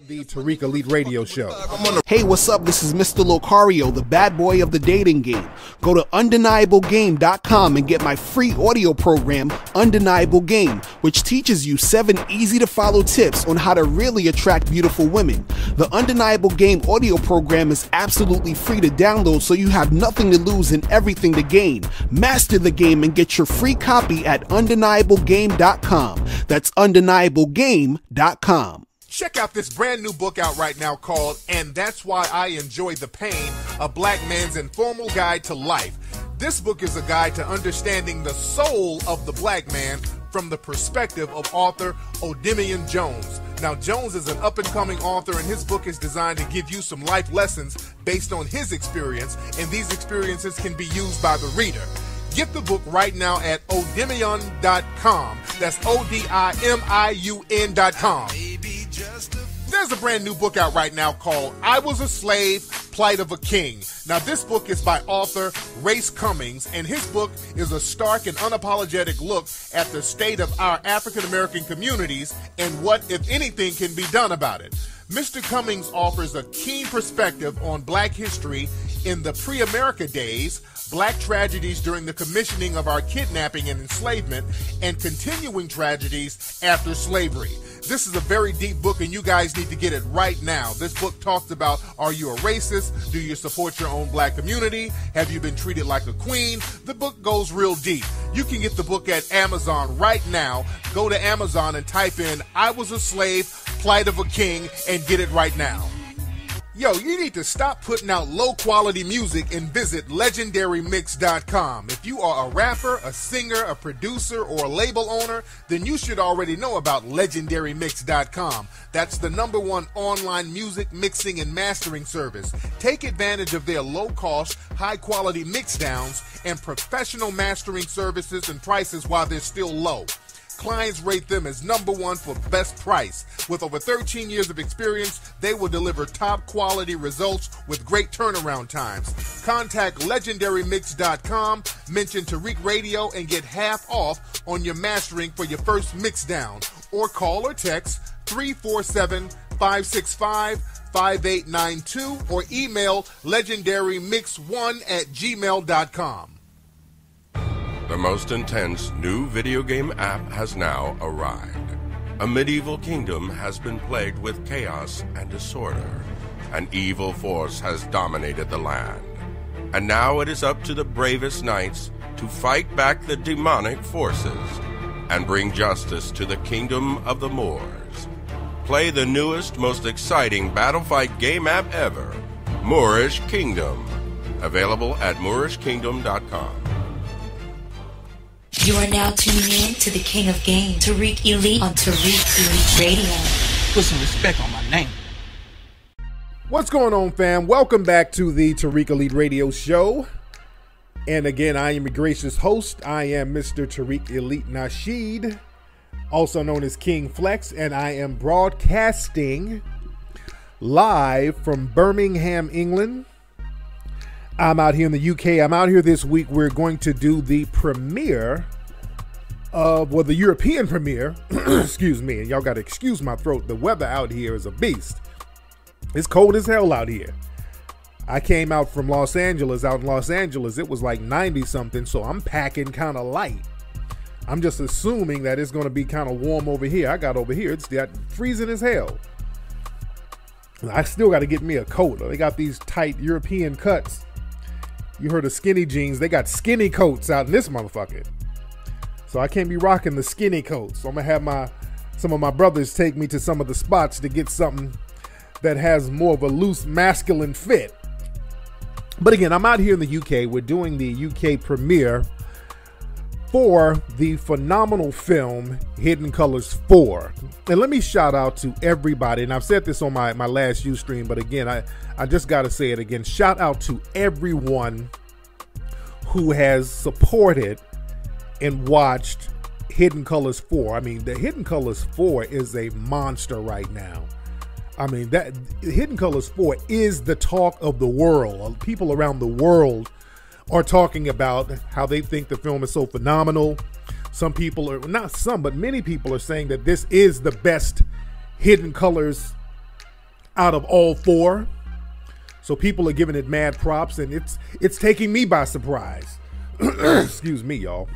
The Tariq Elite Radio Show. Hey, what's up? This is Mr. Locario, the bad boy of the dating game. Go to undeniablegame.com and get my free audio program, Undeniable Game, which teaches you 7 easy-to-follow tips on how to really attract beautiful women. The Undeniable Game audio program is absolutely free to download, so you have nothing to lose and everything to gain. Master the game and get your free copy at undeniablegame.com. That's undeniablegame.com. Check out this brand new book out right now called And That's Why I Enjoy the Pain, A Black Man's Informal Guide to Life. This book is a guide to understanding the soul of the black man from the perspective of author Odemian Jones. Now, Jones is an up-and-coming author, and his book is designed to give you some life lessons based on his experience, and these experiences can be used by the reader. Get the book right now at odemian.com. That's ODIMIUN.com. There's a brand new book out right now called I Was a Slave, Plight of a King. Now, this book is by author Race Cummings, and his book is a stark and unapologetic look at the state of our African-American communities and what, if anything, can be done about it. Mr. Cummings offers a keen perspective on black history in the pre-America days, black tragedies during the commissioning of our kidnapping and enslavement, and continuing tragedies after slavery. This is a very deep book, and you guys need to get it right now. This book talks about, are you a racist? Do you support your own black community? Have you been treated like a queen? The book goes real deep. You can get the book at Amazon right now. Go to Amazon and type in I Was a Slave, Plight of a King, and get it right now. Yo, you need to stop putting out low-quality music and visit legendarymix.com. If you are a rapper, a singer, a producer, or a label owner, then you should already know about legendarymix.com. That's the #1 online music mixing and mastering service. Take advantage of their low-cost, high-quality mix-downs and professional mastering services and prices while they're still low. Clients rate them as #1 for best price. With over 13 years of experience, they will deliver top quality results with great turnaround times. Contact legendarymix.com, mention Tariq Radio, and get half off on your mastering for your first mix down. Or call or text 347-565-5892 or email legendarymix1@gmail.com. The most intense new video game app has now arrived. A medieval kingdom has been plagued with chaos and disorder. An evil force has dominated the land. And now it is up to the bravest knights to fight back the demonic forces and bring justice to the kingdom of the Moors. Play the newest, most exciting Battlefight game app ever, Moorish Kingdom. Available at moorishkingdom.com. You are now tuning in to the King of Game, Tariq Elite, on Tariq Elite Radio. Put some respect on my name. What's going on, fam? Welcome back to the Tariq Elite Radio Show. And again, I am your gracious host. I am Mr. Tariq Elite Nasheed, also known as King Flex, and I am broadcasting live from Birmingham, England. I'm out here in the UK. I'm out here this week. We're going to do the premiere of, well, the European premiere. Excuse me. And y'all got to excuse my throat. The weather out here is a beast. It's cold as hell out here. I came out from Los Angeles. Out in Los Angeles, it was like 90 something. So I'm packing kind of light. I'm just assuming that it's going to be kind of warm over here. I got over here. It's freezing as hell. I still got to get me a coat. They got these tight European cuts. You heard of skinny jeans. They got skinny coats out in this motherfucker. So I can't be rocking the skinny coats. So I'm going to have some of my brothers take me to some of the spots to get something that has more of a loose masculine fit. But again, I'm out here in the UK. We're doing the UK premiere for the phenomenal film Hidden Colors 4. And let me shout out to everybody. And I've said this on my last Ustream, but again, I just got to say it again. Shout out to everyone who has supported and watched Hidden Colors 4. I mean, the Hidden Colors 4 is a monster right now. I mean, that Hidden Colors 4 is the talk of the world. People around the world are talking about how they think the film is so phenomenal. Some people are, not some, but many people are saying that this is the best Hidden Colors out of all 4. So people are giving it mad props, and it's taking me by surprise. Excuse me, y'all.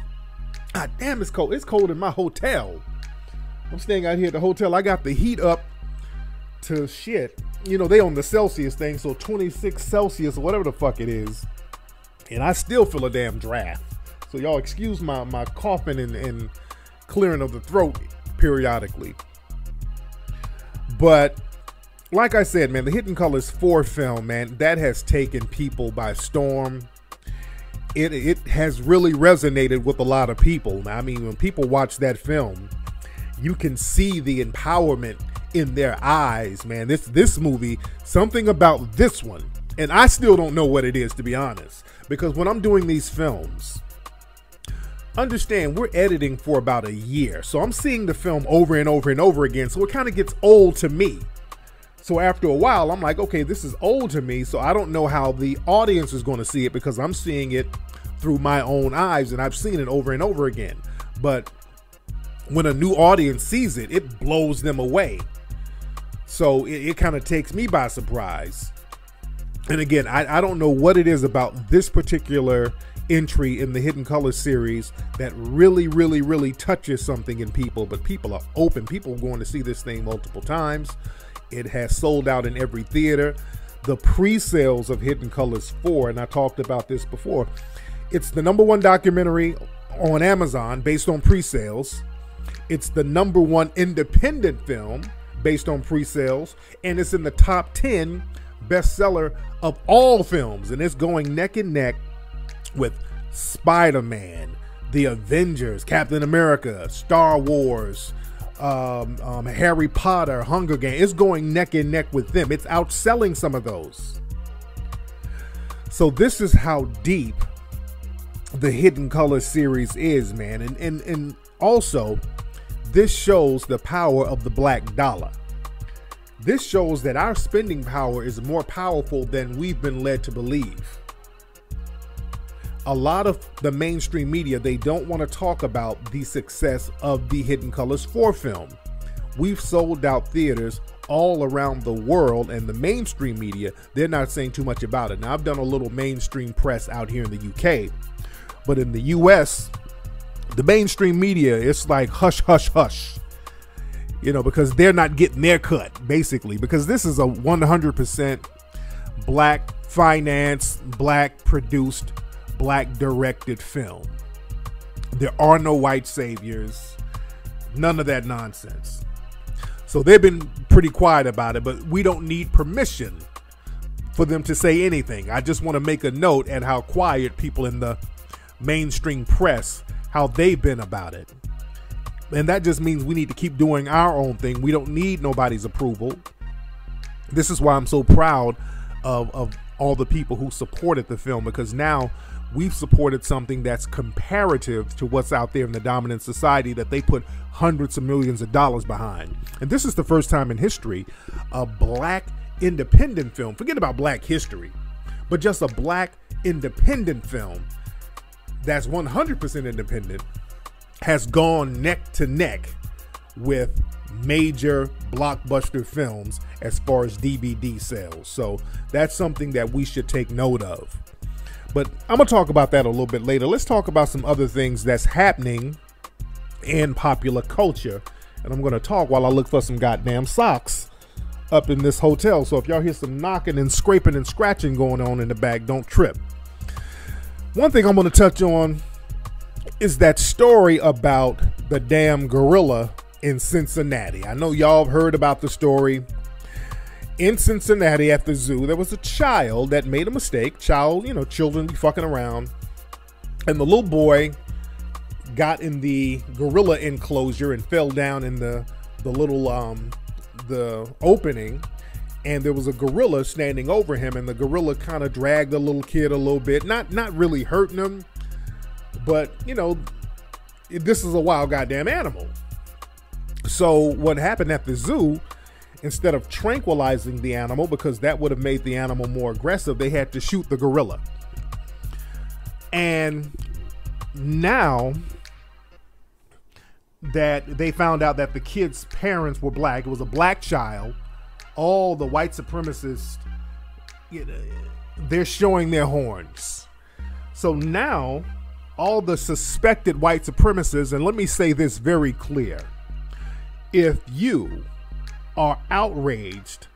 God damn, it's cold. It's cold in my hotel. I'm staying out here at the hotel. I got the heat up to shit. You know, they on the Celsius thing, so 26 Celsius or whatever the fuck it is. And I still feel a damn draft. So y'all excuse my coughing and clearing of the throat periodically. But like I said, man, the Hidden Colors 4 film, man, that has taken people by storm. It has really resonated with a lot of people. I mean, when people watch that film, you can see the empowerment in their eyes, man. This movie, something about this one, and I still don't know what it is, to be honest, because when I'm doing these films, understand we're editing for about a year, so I'm seeing the film over and over and over again, so it kind of gets old to me. So after a while, I'm like, okay, this is old to me, so I don't know how the audience is going to see it because I'm seeing it through my own eyes, and I've seen it over and over again. But when a new audience sees it, it blows them away. So it kind of takes me by surprise. And again, I don't know what it is about this particular entry in the Hidden Colors series that really, really, really touches something in people, but people are open. People are going to see this thing multiple times. It has sold out in every theater. The pre-sales of Hidden Colors 4, and I talked about this before, it's the #1 documentary on Amazon based on pre-sales. It's the #1 independent film based on pre-sales, and it's in the top 10 bestseller of all films, and it's going neck and neck with Spider-Man, The Avengers, Captain America, Star Wars, Harry Potter, Hunger Games. It's going neck and neck with them. It's outselling some of those. So this is how deep the Hidden Colors series is, man. And also, this shows the power of the black dollar. This shows that our spending power is more powerful than we've been led to believe. A lot of the mainstream media, they don't want to talk about the success of the Hidden Colors 4 film. We've sold out theaters all around the world, and the mainstream media, they're not saying too much about it. Now, I've done a little mainstream press out here in the UK, but in the US, the mainstream media, it's like hush, hush, hush. You know, because they're not getting their cut, basically, because this is a 100% black financed, black produced, black directed film. There are no white saviors, none of that nonsense. So they've been pretty quiet about it, but we don't need permission for them to say anything. I just want to make a note at how quiet people in the mainstream press, how they've been about it. And that just means we need to keep doing our own thing. We don't need nobody's approval. This is why I'm so proud of all the people who supported the film, because now we've supported something that's comparative to what's out there in the dominant society that they put hundreds of millions of dollars behind. And this is the first time in history a black independent film, forget about black history, but just a black independent film that's 100% independent has gone neck to neck with major blockbuster films as far as DVD sales. So that's something that we should take note of. But I'm going to talk about that a little bit later. Let's talk about some other things that's happening in popular culture. And I'm going to talk while I look for some goddamn socks up in this hotel. So if y'all hear some knocking and scraping and scratching going on in the back, don't trip. One thing I'm going to touch on is that story about the damn gorilla in Cincinnati. I know y'all have heard about the story. In Cincinnati at the zoo, there was a child that made a mistake. Children be fucking around. And the little boy got in the gorilla enclosure and fell down in the little the opening. And there was a gorilla standing over him, and the gorilla kind of dragged the little kid a little bit, not really hurting him, but this is a wild goddamn animal. So what happened at the zoo, instead of tranquilizing the animal, because that would have made the animal more aggressive, they had to shoot the gorilla. And now that they found out that the kid's parents were black, it was a black child all the white supremacists, they're showing their horns. So now all the suspected white supremacists, and let me say this very clear, if you are outraged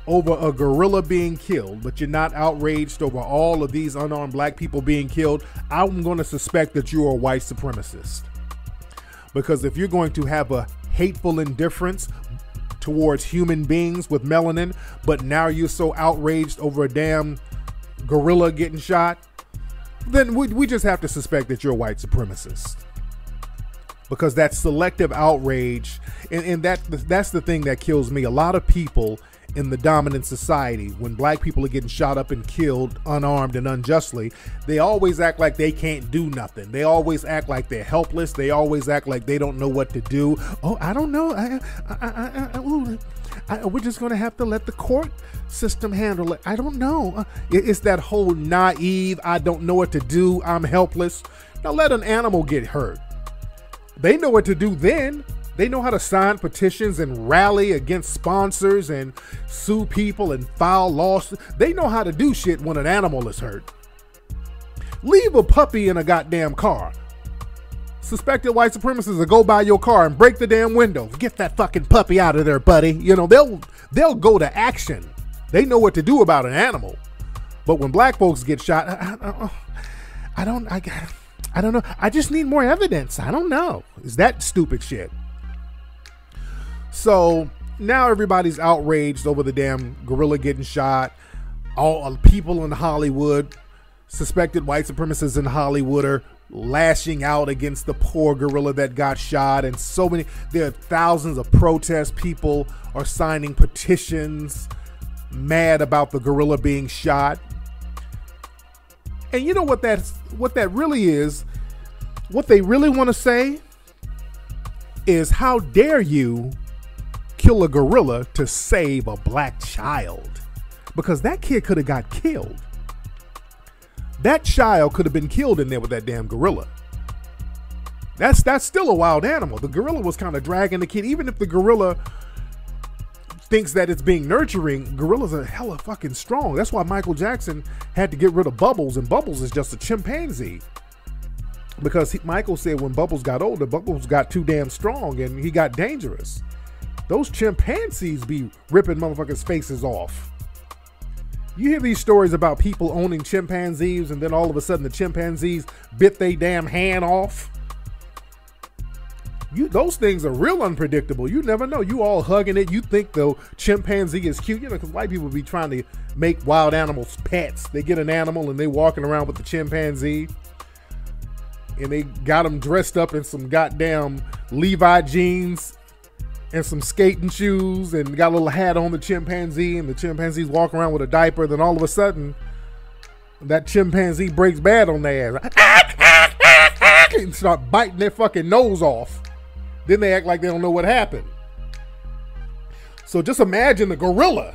over a gorilla being killed, but you're not outraged over all of these unarmed black people being killed, I'm going to suspect that you're a white supremacist. Because if you're going to have a hateful indifference towards human beings with melanin, but now you're so outraged over a damn gorilla getting shot, then we just have to suspect that you're a white supremacist. Because that selective outrage, and that's the thing that kills me. A lot of people in the dominant society, when black people are getting shot up and killed unarmed and unjustly, they always act like they can't do nothing. They always act like they're helpless. They always act like they don't know what to do. Oh, I don't know. We're just going to have to let the court system handle it. I don't know. It's that whole naive, I don't know what to do, I'm helpless. Now let an animal get hurt. They know what to do then. They know how to sign petitions and rally against sponsors and sue people and file lawsuits. They know how to do shit when an animal is hurt. Leave a puppy in a goddamn car. Suspected white supremacists will go by your car and break the damn window. Get that fucking puppy out of there, buddy. You know, they'll go to action. They know what to do about an animal. But when black folks get shot, I don't know. I just need more evidence. I don't know. Is that stupid shit? So now everybody's outraged over the damn gorilla getting shot. All people in Hollywood, suspected white supremacists in Hollywood, are lashing out against the poor gorilla that got shot. And so many, there are thousands of protest people are signing petitions mad about the gorilla being shot. And you know what that really is? What they really want to say is, how dare you kill a gorilla to save a black child? Because that kid could have got killed. That child could have been killed in there with that damn gorilla. That's still a wild animal. The gorilla was kind of dragging the kid. Even if the gorilla thinks that it's being nurturing, gorillas are hella fucking strong. That's why Michael Jackson had to get rid of Bubbles, and Bubbles is just a chimpanzee. Because Michael said when Bubbles got older, Bubbles got too damn strong and he got dangerous. Those chimpanzees be ripping motherfuckers' faces off. You hear these stories about people owning chimpanzees and then all of a sudden the chimpanzees bit they damn hand off. Those things are real unpredictable. You never know. You all hugging it. You think the chimpanzee is cute. You know, because white people be trying to make wild animals pets. They get an animal and they walking around with the chimpanzee. And they got them dressed up in some goddamn Levi jeans and some skating shoes and got a little hat on the chimpanzee, and the chimpanzee's walking around with a diaper. Then all of a sudden, that chimpanzee breaks bad on their ass and start biting their fucking nose off. Then they act like they don't know what happened. So just imagine the gorilla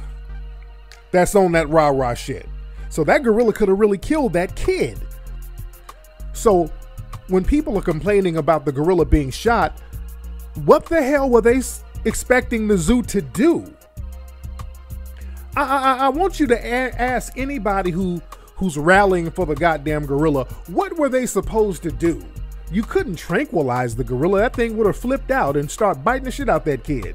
that's on that rah-rah shit. So that gorilla could have really killed that kid. So when people are complaining about the gorilla being shot, what the hell were they expecting the zoo to do? I want you to ask anybody who's rallying for the goddamn gorilla, what were they supposed to do? You couldn't tranquilize the gorilla. That thing would have flipped out and start biting the shit out that kid.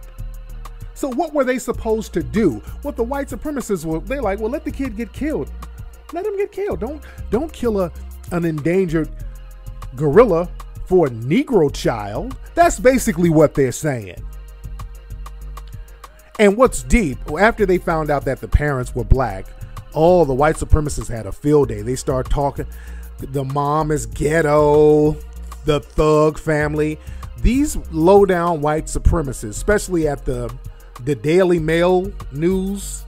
So what were they supposed to do? What the white supremacists were, they like, well, let the kid get killed. Let him get killed. Don't kill an endangered gorilla for a Negro child. That's basically what they're saying. And what's deep, after they found out that the parents were black, all the white supremacists had a field day. They start talking, the mom is ghetto, the thug family. These low down white supremacists, especially at the Daily Mail news,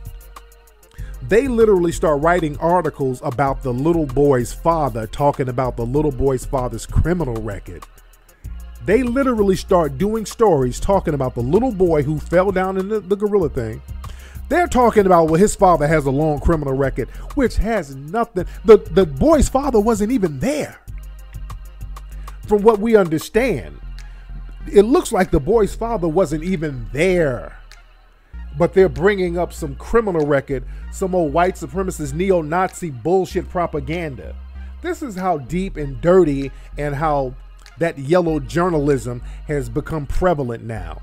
they literally start writing articles about the little boy's father, talking about the little boy's father's criminal record. They literally start doing stories talking about the little boy who fell down in the gorilla thing. They're talking about, well, his father has a long criminal record, which has nothing. The boy's father wasn't even there. From what we understand, it looks like the boy's father wasn't even there. but they're bringing up some criminal record, some old white supremacist neo-Nazi bullshit propaganda. This is how deep and dirty and how that yellow journalism has become prevalent now.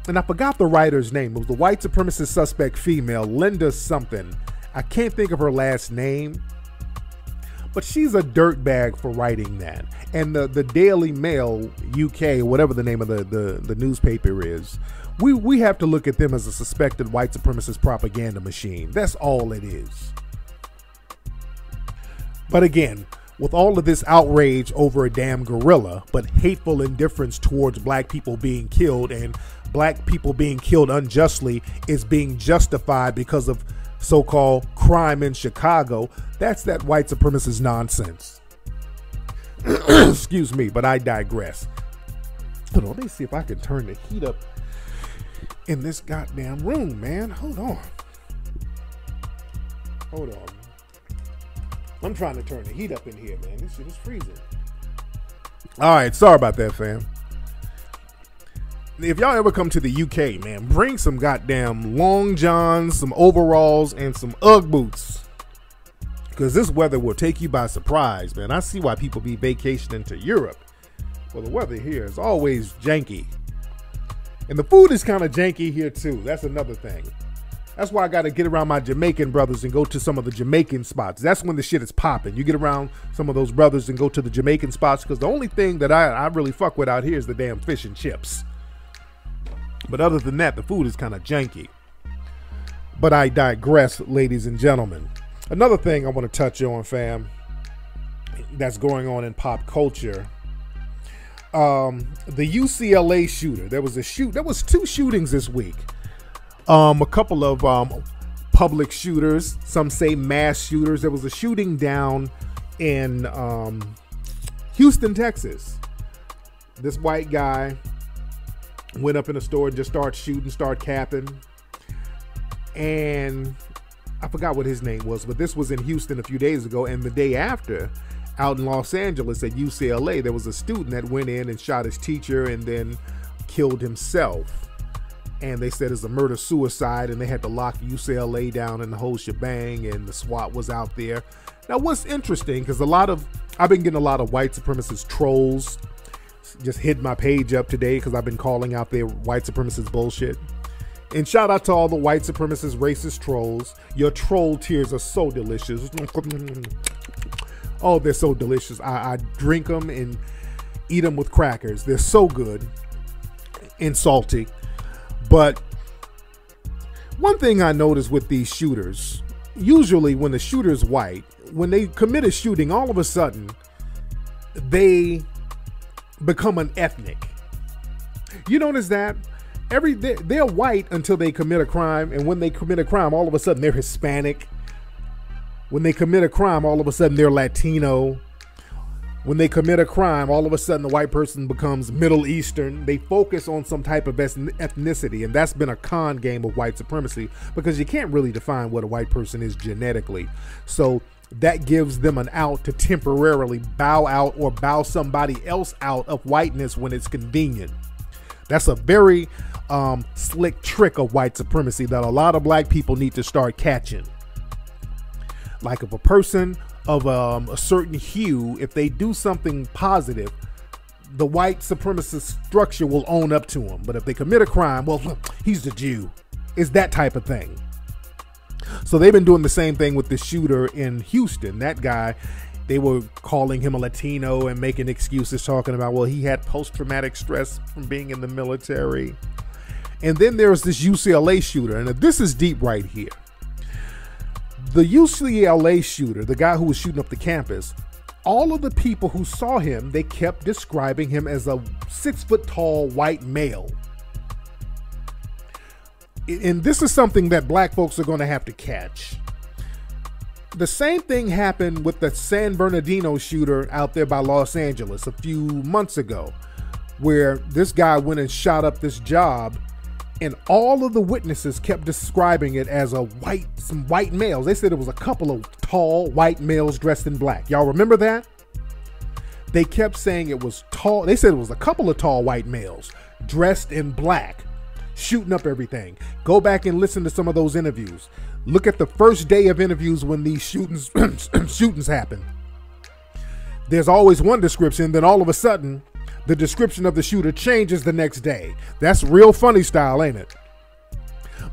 And I forgot the writer's name. It was the white supremacist suspect female, Linda something. I can't think of her last name, but she's a dirtbag for writing that. And the Daily Mail UK, whatever the name of the newspaper is, we have to look at them as a suspected white supremacist propaganda machine. That's all it is. But again, with all of this outrage over a damn gorilla, but hateful indifference towards black people being killed, and black people being killed unjustly is being justified because of so-called crime in Chicago, that's that white supremacist nonsense. Excuse me, but I digress. Hold on, let me see if I can turn the heat up in this goddamn room, man. Hold on. I'm trying to turn the heat up in here, man. This shit is freezing. All right, sorry about that, fam. If y'all ever come to the UK, man, bring some goddamn long johns, some overalls, and some Ugg boots. Because this weather will take you by surprise, man. I see why people be vacationing to Europe. Well, the weather here is always janky. And the food is kind of janky here, too. That's another thing. That's why I got to get around my Jamaican brothers and go to some of the Jamaican spots. That's when the shit is popping. You get around some of those brothers and go to the Jamaican spots, because the only thing that I really fuck with out here is the damn fish and chips. But other than that, the food is kind of janky. But I digress, ladies and gentlemen. Another thing I want to touch on, fam, that's going on in pop culture. The UCLA shooter. There was two shootings this week. A couple of public shooters. Some say mass shooters. There was a shooting down in Houston, Texas. This white guy went up in a store and just started shooting, started capping. And I forgot what his name was, but this was in Houston a few days ago. And the day after, out in Los Angeles at UCLA, there was a student that went in and shot his teacher and then killed himself. And they said it's a murder-suicide, and they had to lock UCLA down and the whole shebang, and the SWAT was out there. Now, what's interesting, because I've been getting a lot of white supremacist trolls. Just hit my page up today because I've been calling out their white supremacist bullshit. And shout out to all the white supremacist racist trolls. Your troll tears are so delicious. Oh, they're so delicious. I drink them and eat them with crackers. They're so good and salty. But one thing I noticed with these shooters, usually when the shooter's white, when they commit a shooting, all of a sudden they become an ethnic. You notice that? They're white until they commit a crime, and when they commit a crime, all of a sudden they're Hispanic. When they commit a crime, all of a sudden they're Latino. When they commit a crime, all of a sudden the white person becomes Middle Eastern. They focus on some type of ethnicity, and that's been a con game of white supremacy, because you can't really define what a white person is genetically. So that gives them an out to temporarily bow out or bow somebody else out of whiteness when it's convenient. That's a very slick trick of white supremacy that a lot of black people need to start catching. Like if a person of a certain hue, if they do something positive, the white supremacist structure will own up to them. But if they commit a crime, well, he's the Jew. It's that type of thing. So they've been doing the same thing with the shooter in Houston. That guy, they were calling him a Latino and making excuses, talking about, well, he had post-traumatic stress from being in the military. And then there's this UCLA shooter, and this is deep right here. The UCLA shooter, the guy who was shooting up the campus, all of the people who saw him, they kept describing him as a 6-foot-tall white male. And this is something that black folks are going to have to catch. The same thing happened with the San Bernardino shooter out there by Los Angeles a few months ago, where this guy went and shot up this job, and all of the witnesses kept describing it as some white males. They said it was a couple of tall white males dressed in black. Y'all remember that? They kept saying it was tall. They said it was a couple of tall white males dressed in black shooting up everything. Go back and listen to some of those interviews. Look at the first day of interviews when these shootings happen. There's always one description, then all of a sudden, the description of the shooter changes the next day. That's real funny style, ain't it?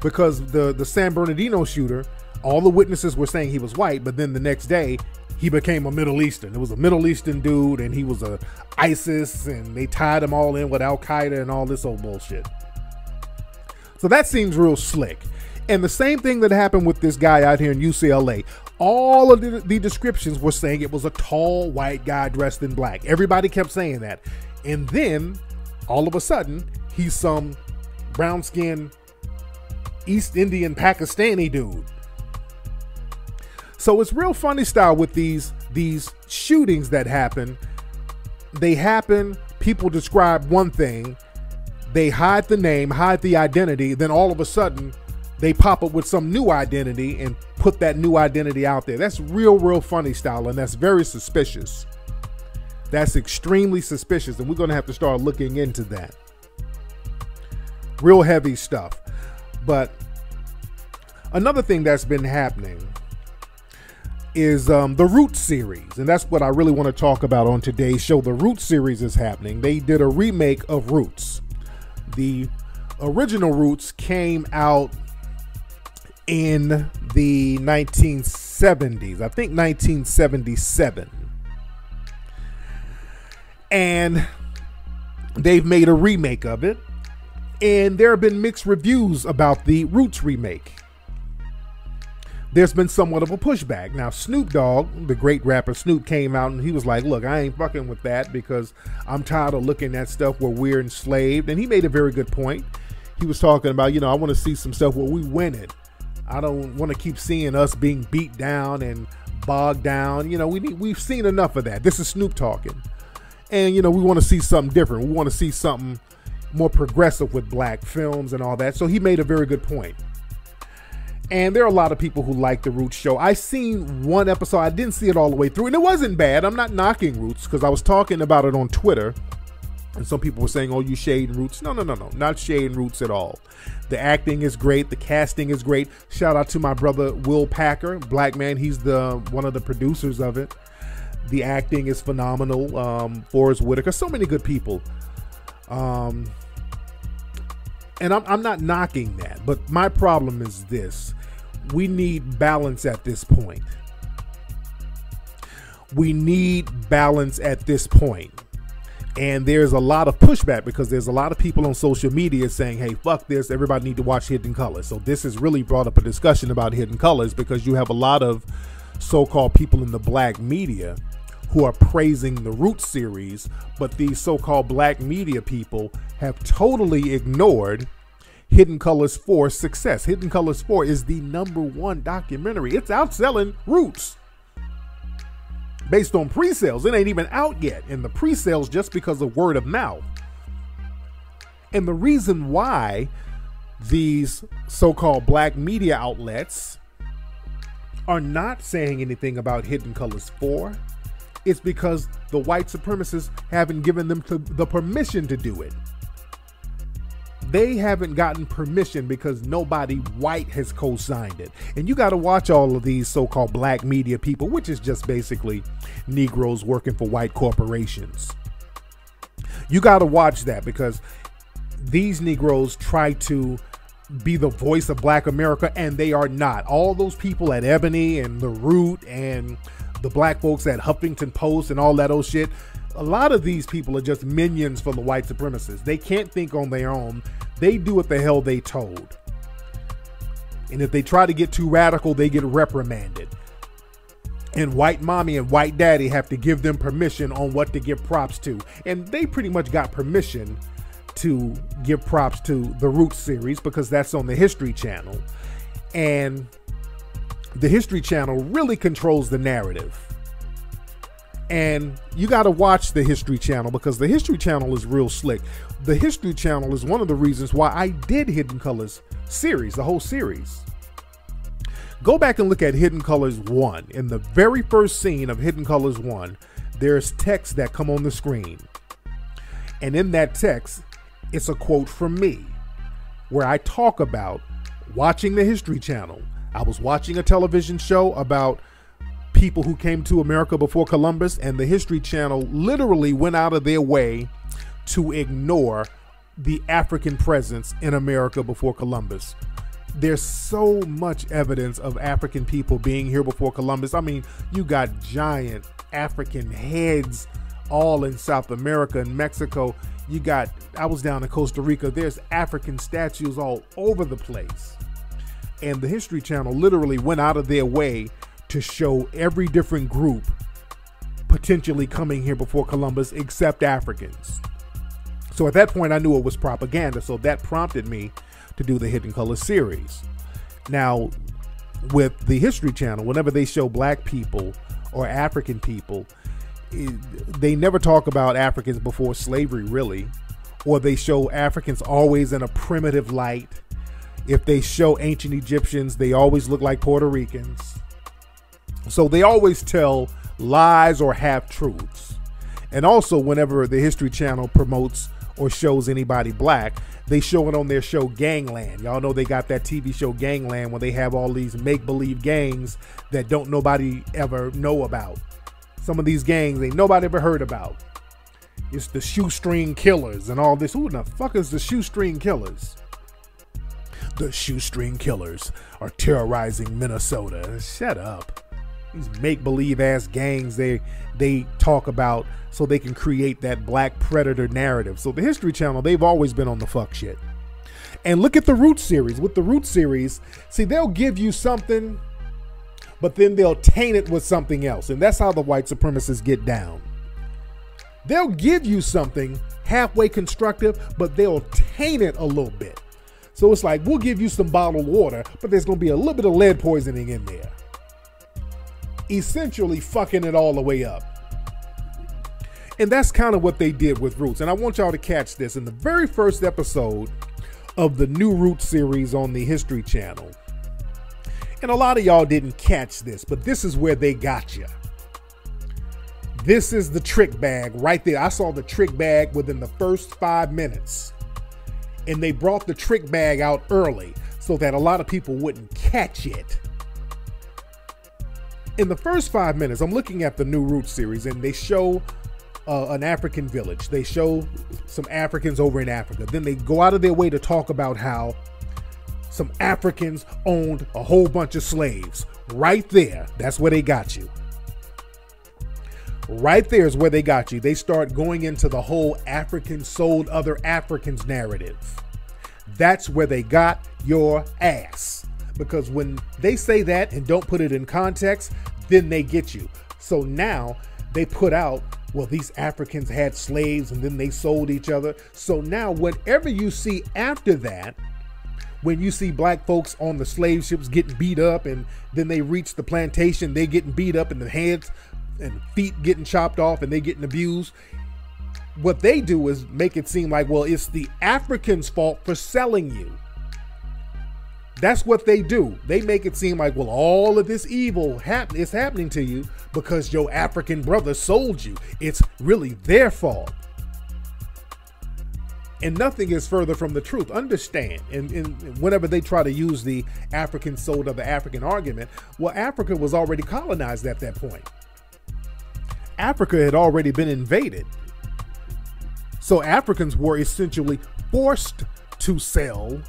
Because the San Bernardino shooter, all the witnesses were saying he was white, but then the next day, he became a Middle Eastern. It was a Middle Eastern dude, and he was a ISIS, and they tied him all in with Al-Qaeda and all this old bullshit. So that seems real slick. And the same thing that happened with this guy out here in UCLA. All of the descriptions were saying it was a tall white guy dressed in black. Everybody kept saying that. And then, all of a sudden, he's some brown-skinned East Indian Pakistani dude. So it's real funny style with these shootings that happen. They happen, people describe one thing, they hide the name, hide the identity, then all of a sudden, they pop up with some new identity and put that new identity out there. That's real funny style, and that's very suspicious. That's extremely suspicious, and we're going to have to start looking into that. Real heavy stuff. But another thing that's been happening is the Roots series, and that's what I really want to talk about on today's show. The Roots series is happening. They did a remake of Roots. The original Roots came out in the 1970s, I think 1977. And they've made a remake of it. And there have been mixed reviews about the Roots remake. There's been somewhat of a pushback. Now, Snoop Dogg, the great rapper Snoop, came out and he was like, look, I ain't fucking with that because I'm tired of looking at stuff where we're enslaved. And he made a very good point. He was talking about, I want to see some stuff where we win it. I don't want to keep seeing us being beat down and bogged down. We've seen enough of that. This is Snoop talking. And, we want to see something different. We want to see something more progressive with black films and all that. So he made a very good point. And there are a lot of people who like the Roots show. I seen one episode. I didn't see it all the way through. And it wasn't bad. I'm not knocking Roots because I was talking about it on Twitter. And some people were saying, oh, you shading Roots. No. Not shading Roots at all. The acting is great. The casting is great. Shout out to my brother, Will Packer, black man. He's one of the producers of it. The acting is phenomenal. Forrest Whitaker. So many good people. And I'm not knocking that. But my problem is this. We need balance at this point. We need balance at this point. And there's a lot of pushback because there's a lot of people on social media saying, hey, fuck this. Everybody need to watch Hidden Colors. So this has really brought up a discussion about Hidden Colors because you have a lot of so-called people in the black media who are praising the Roots series. But these so-called black media people have totally ignored Hidden Colors 4's success. Hidden Colors 4 is the #1 documentary. It's outselling Roots. Based on pre-sales. It ain't even out yet. And the pre-sales just because of word of mouth. And the reason why these so-called black media outlets are not saying anything about Hidden Colors 4 is because the white supremacists haven't given them the permission to do it. They haven't gotten permission because nobody white has co-signed it. And you got to watch all of these so-called black media people, which is just basically Negroes working for white corporations. You got to watch that because these Negroes try to be the voice of black America and they are not. All those people at Ebony and The Root and the black folks at Huffington Post and all that old shit, a lot of these people are just minions for the white supremacists. They can't think on their own. They do what the hell they told. And if they try to get too radical, they get reprimanded. And white mommy and white daddy have to give them permission on what to give props to. And they pretty much got permission to give props to the Roots series because that's on the History Channel. And the History Channel really controls the narrative. And you got to watch the History Channel because the History Channel is real slick. The History Channel is one of the reasons why I did Hidden Colors series, the whole series. Go back and look at Hidden Colors 1. In the very first scene of Hidden Colors 1, there's text that come on the screen. And in that text, it's a quote from me. where I talk about watching the History Channel. I was watching a television show about people who came to America before Columbus, and the History Channel literally went out of their way to ignore the African presence in America before Columbus. There's so much evidence of African people being here before Columbus. I mean, you got giant African heads all in South America and Mexico. I was down in Costa Rica. There's African statues all over the place. And the History Channel literally went out of their way to show every different group potentially coming here before Columbus except Africans. So at that point, I knew it was propaganda. So that prompted me to do the Hidden Color series. Now, with the History Channel, whenever they show black people or African people, they never talk about Africans before slavery, really, or they show Africans always in a primitive light. If they show ancient Egyptians, they always look like Puerto Ricans. So they always tell lies or half-truths. And also, whenever the History Channel promotes or shows anybody black, they show it on their show Gangland. Y'all know they got that TV show Gangland, where they have all these make-believe gangs that don't nobody ever know about. Some of these gangs ain't nobody ever heard about. It's the Shoestring Killers and all this. Who the fuck is the Shoestring Killers? The Shoestring Killers are terrorizing Minnesota. Shut up. These make-believe ass gangs they talk about so they can create that black predator narrative. So the History Channel, they've always been on the fuck shit. And look at the Root series. With the Root series, see, they'll give you something, but then they'll taint it with something else. And that's how the white supremacists get down. They'll give you something halfway constructive, but they'll taint it a little bit. So it's like, we'll give you some bottled water, but there's going to be a little bit of lead poisoning in there. Essentially fucking it all the way up. And that's kind of what they did with Roots. And I want y'all to catch this. In the very first episode of the new Roots series on the History Channel, and a lot of y'all didn't catch this, but this is where they got you. This is the trick bag right there. I saw the trick bag within the first 5 minutes. And they brought the trick bag out early so that a lot of people wouldn't catch it. In the first 5 minutes, I'm looking at the new Roots series, and they show an African village. They show some Africans over in Africa. Then they go out of their way to talk about how some Africans owned a whole bunch of slaves. Right there, that's where they got you. Right there is where they got you. They start going into the whole Africans sold other Africans narrative. That's where they got your ass. Because when they say that and don't put it in context, then they get you. So now they put out, well, these Africans had slaves and then they sold each other. So now whatever you see after that, when you see black folks on the slave ships getting beat up, and then they reach the plantation, they getting beat up, and the heads and feet getting chopped off and they getting abused. What they do is make it seem like, well, it's the Africans' fault for selling you. That's what they do. They make it seem like, well, all of this evil is happening to you because your African brother sold you. It's really their fault. And nothing is further from the truth. Understand, and whenever they try to use the African sold other African argument, well, Africa was already colonized at that point. Africa had already been invaded. So Africans were essentially forced to sell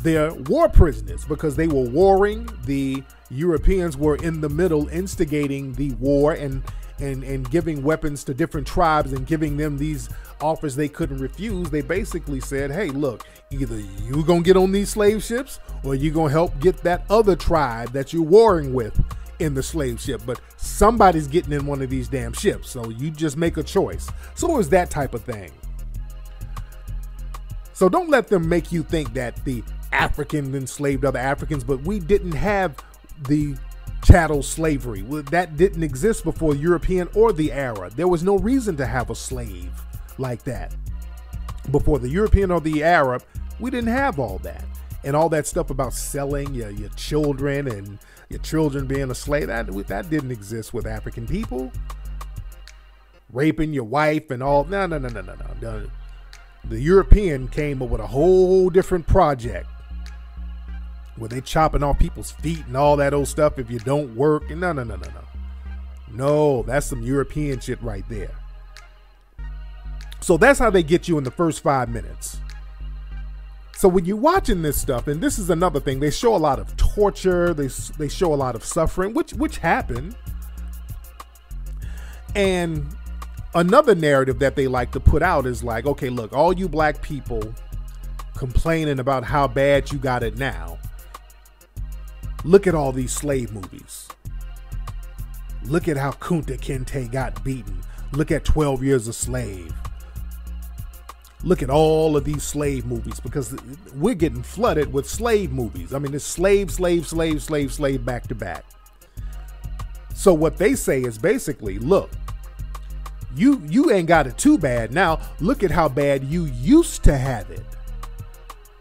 their war prisoners because they were warring. The Europeans were in the middle instigating the war and giving weapons to different tribes and giving them these offers they couldn't refuse. They basically said, hey, look, either you gonna get on these slave ships or you gonna help get that other tribe that you're warring with in the slave ship, but somebody's getting in one of these damn ships, so you just make a choice. So it was that type of thing. So don't let them make you think that the Africans enslaved other Africans, but we didn't have the chattel slavery. That didn't exist before European or the Arab. There was no reason to have a slave like that. Before the European or the Arab, we didn't have all that. And all that stuff about selling your children and your children being a slave, that didn't exist with African people. Raping your wife and all. No. The European came up with a whole different project where they chopping off people's feet and all that old stuff if you don't work. And no. No, that's some European shit right there. So that's how they get you in the first 5 minutes. So when you're watching this stuff, and this is another thing, they show a lot of torture, they show a lot of suffering, which happened. And another narrative that they like to put out is like, okay, look, all you black people complaining about how bad you got it now. Look at all these slave movies. Look at how Kunta Kinte got beaten. Look at 12 Years a Slave. Look at all of these slave movies, because we're getting flooded with slave movies. I mean, it's slave back to back. So what they say is basically, look, you ain't got it too bad now. Look at how bad you used to have it.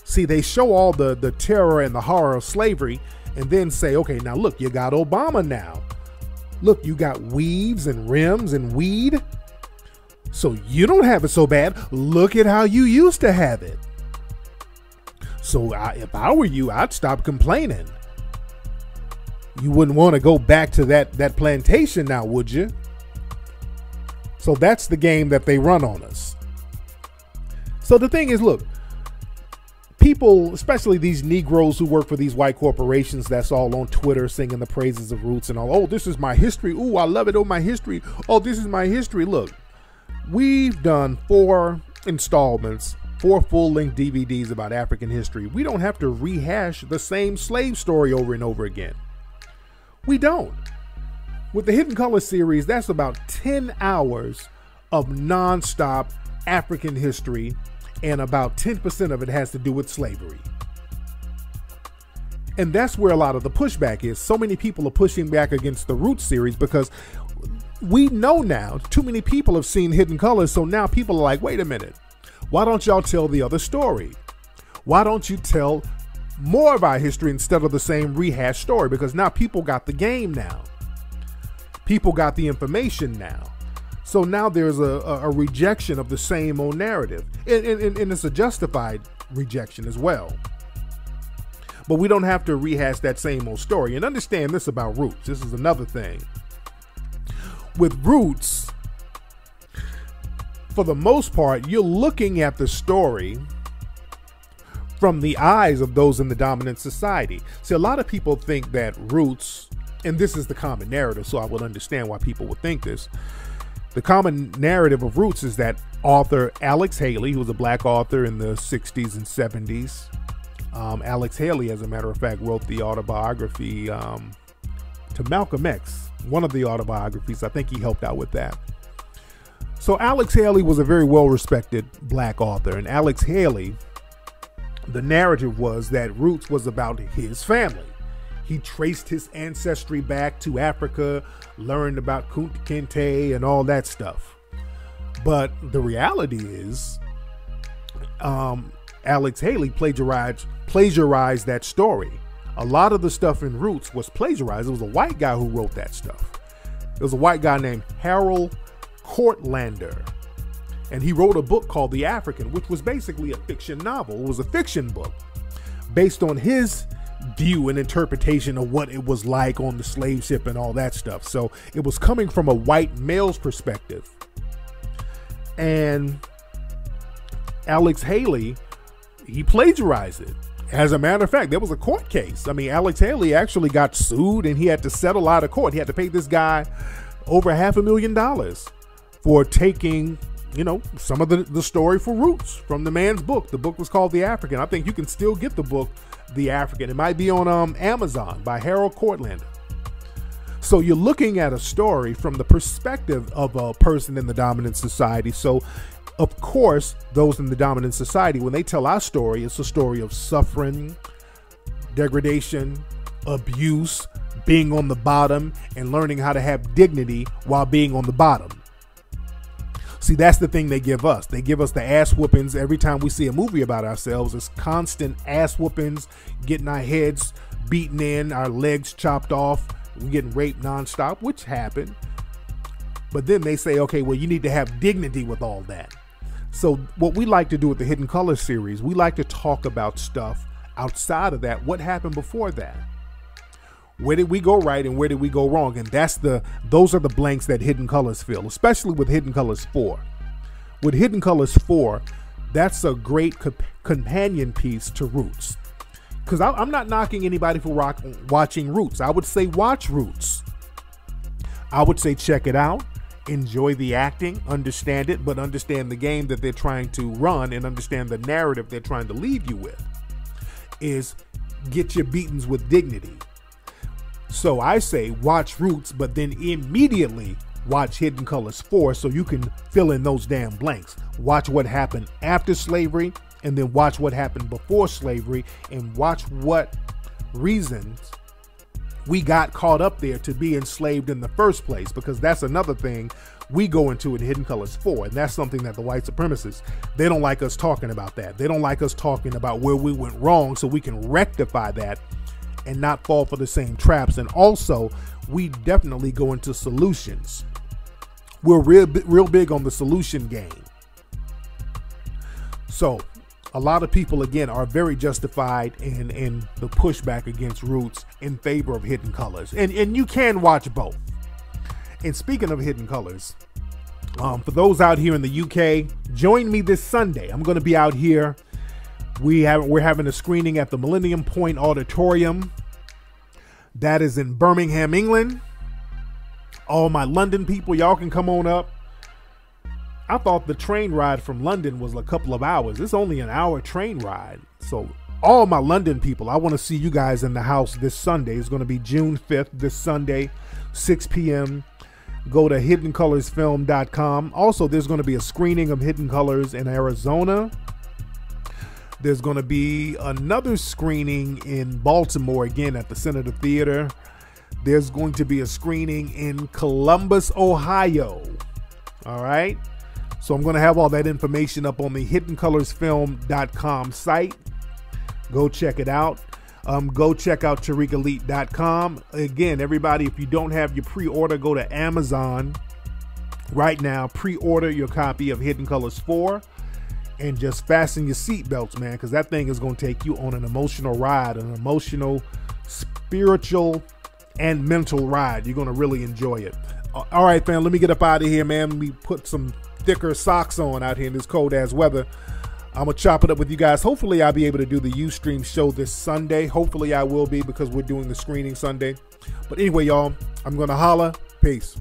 See, they show all the terror and the horror of slavery and then say, okay, now look, you got Obama now. Look, you got weaves and rims and weed. So you don't have it so bad. Look at how you used to have it. So if I were you, I'd stop complaining. You wouldn't want to go back to that plantation now, would you? So that's the game that they run on us. So the thing is, look, people, especially these Negroes who work for these white corporations, that's all on Twitter singing the praises of Roots and all. Oh, this is my history. Ooh, I love it. Oh, my history. Oh, this is my history. Look. We've done 4 installments, 4 full-length DVDs about African history. We don't have to rehash the same slave story over and over again. We don't. With the Hidden Color series, that's about 10 hours of non-stop African history, and about 10% of it has to do with slavery. And that's where a lot of the pushback is. So many people are pushing back against the Roots series because we know now too many people have seen Hidden Colors. So now people are like, wait a minute, why don't y'all tell the other story? Why don't you tell more of our history instead of the same rehash story? Because now people got the game now. People got the information now. So now there's a rejection of the same old narrative. And it's a justified rejection as well. But we don't have to rehash that same old story. And understand this about Roots. This is another thing. With Roots, for the most part, you're looking at the story from the eyes of those in the dominant society. See, a lot of people think that Roots, and this is the common narrative, so I will understand why people would think this. The common narrative of Roots is that author Alex Haley, who was a black author in the 60s and 70s, Alex Haley, as a matter of fact, wrote the autobiography to Malcolm X. One of the autobiographies. I think he helped out with that. So Alex Haley was a very well-respected black author. And Alex Haley, the narrative was that Roots was about his family. He traced his ancestry back to Africa, learned about Kunta Kinte and all that stuff. But the reality is, Alex Haley plagiarized that story. A lot of the stuff in Roots was plagiarized. It was a white guy who wrote that stuff. It was a white guy named Harold Courtlander. And he wrote a book called The African, which was basically a fiction novel. It was a fiction book based on his view and interpretation of what it was like on the slave ship and all that stuff. So it was coming from a white male's perspective. And Alex Haley, he plagiarized it. As a matter of fact, there was a court case. I mean, Alex Haley actually got sued and he had to settle out of court. He had to pay this guy over $500,000 for taking, some of the story for Roots from the man's book. The book was called The African. I think you can still get the book, The African. It might be on Amazon by Harold Courtlander. So you're looking at a story from the perspective of a person in the dominant society. So of course, those in the dominant society, when they tell our story, it's a story of suffering, degradation, abuse, being on the bottom, and learning how to have dignity while being on the bottom. See, that's the thing they give us. They give us the ass whoopings every time we see a movie about ourselves. It's constant ass whoopings, getting our heads beaten in, our legs chopped off, we're getting raped nonstop, which happened. But then they say, okay, well, you need to have dignity with all that. So what we like to do with the Hidden Colors series, we like to talk about stuff outside of that. What happened before that? Where did we go right and where did we go wrong? And those are the blanks that Hidden Colors fill, especially with Hidden Colors 4. With Hidden Colors 4, that's a great companion piece to Roots. Because I'm not knocking anybody for watching Roots. I would say watch Roots. I would say check it out. Enjoy the acting, understand it, but understand the game that they're trying to run and understand the narrative they're trying to leave you with. Is get your beatings with dignity. So I say watch Roots, but then immediately watch Hidden Colors 4 so you can fill in those damn blanks. Watch what happened after slavery, and then watch what happened before slavery, and watch what reasons we got caught up there to be enslaved in the first place, because that's another thing we go into in Hidden Colors 4, and that's something that the white supremacists, they don't like us talking about that. They don't like us talking about where we went wrong so we can rectify that and not fall for the same traps. And also, we definitely go into solutions. We're real big on the solution game. So a lot of people, again, are very justified in the pushback against Roots in favor of Hidden Colors. And you can watch both. And speaking of Hidden Colors, for those out here in the UK, join me this Sunday. I'm going to be out here. We're having a screening at the Millennium Point Auditorium. That is in Birmingham, England. All my London people, y'all can come on up. I thought the train ride from London was a couple of hours. It's only an hour train ride. So all my London people, I want to see you guys in the house this Sunday. It's going to be June 5th, this Sunday, 6 p.m. Go to hiddenscolorsfilm.com. Also, there's going to be a screening of Hidden Colors in Arizona. There's going to be another screening in Baltimore, again, at the Senator Theater. There's going to be a screening in Columbus, Ohio. All right. So I'm going to have all that information up on the hiddenscolorsfilm.com site. Go check it out. Go check out TariqElite.com. Again, everybody, if you don't have your pre-order, go to Amazon right now. Pre-order your copy of Hidden Colors 4 and just fasten your seatbelts, man, because that thing is going to take you on an emotional ride, an emotional, spiritual, and mental ride. You're going to really enjoy it. All right, fam, let me get up out of here, man. Let me put some thicker socks on out here in this cold ass weather. I'm going to chop it up with you guys. Hopefully I'll be able to do the Ustream show this Sunday. Hopefully I will be, because we're doing the screening Sunday. But anyway, y'all, I'm going to holla. Peace.